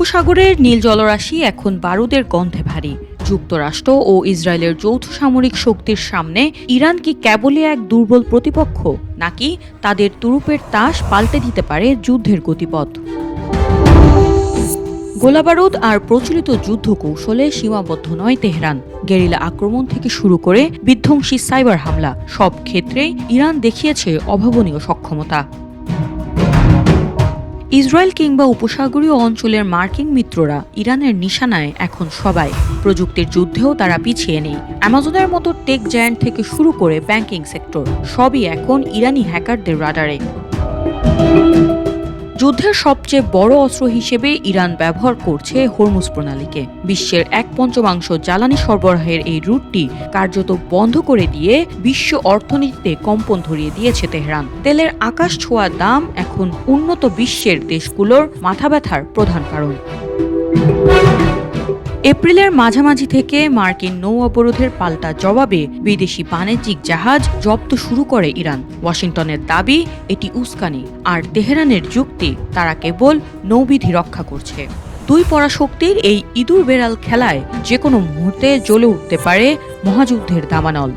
উপসাগরের নীল জলরাশি এখন বারুদের গন্ধে ভারী। যুক্তরাষ্ট্র ও ইসরায়েলের যৌথ সামরিক শক্তির সামনে ইরান কি কেবলই এক দুর্বল প্রতিপক্ষ, নাকি তাদের তুরুপের তাস পাল্টে দিতে পারে যুদ্ধের গতিপথ? গোলাবারুদ আর প্রচলিত যুদ্ধ কৌশলে সীমাবদ্ধ নয় তেহরান। গেরিলা আক্রমণ থেকে শুরু করে বিধ্বংসী সাইবার হামলা, সব ক্ষেত্রেই ইরান দেখিয়েছে অভাবনীয় সক্ষমতা। ইসরায়েল কিংবা উপসাগরীয় অঞ্চলের মার্কিন মিত্ররা ইরানের নিশানায় এখন সবাই। প্রযুক্তির যুদ্ধেও তারা পিছিয়ে নেই। অ্যামাজনের মতো টেক জায়ান্ট থেকে শুরু করে ব্যাংকিং সেক্টর, সবই এখন ইরানি হ্যাকারদের রাডারে। যুদ্ধের সবচেয়ে বড় অস্ত্র হিসেবে ইরান ব্যবহার করছে হরমুজ প্রণালীকে। বিশ্বের 1/5 জ্বালানি সরবরাহের এই রুটটি কার্যত বন্ধ করে দিয়ে বিশ্ব অর্থনীতিতে কম্পন ধরিয়ে দিয়েছে তেহরান। তেলের আকাশ ছোঁয়া দাম এখন উন্নত বিশ্বের দেশগুলোর মাথা ব্যথার প্রধান কারণ। এপ্রিলের মাঝামাঝি থেকে মার্কিন নৌ অবরোধের পাল্টা জবাবে বিদেশি বাণিজ্যিক জাহাজ জব্দ শুরু করে ইরান। ওয়াশিংটনের দাবি এটি উস্কানি, আর তেহরানের যুক্তি তারা কেবল নৌবিধি রক্ষা করছে। দুই পরাশক্তির এই ইঁদুর বেড়াল খেলায় যে কোনো মুহূর্তে জ্বলে উঠতে পারে মহাযুদ্ধের দাবানল।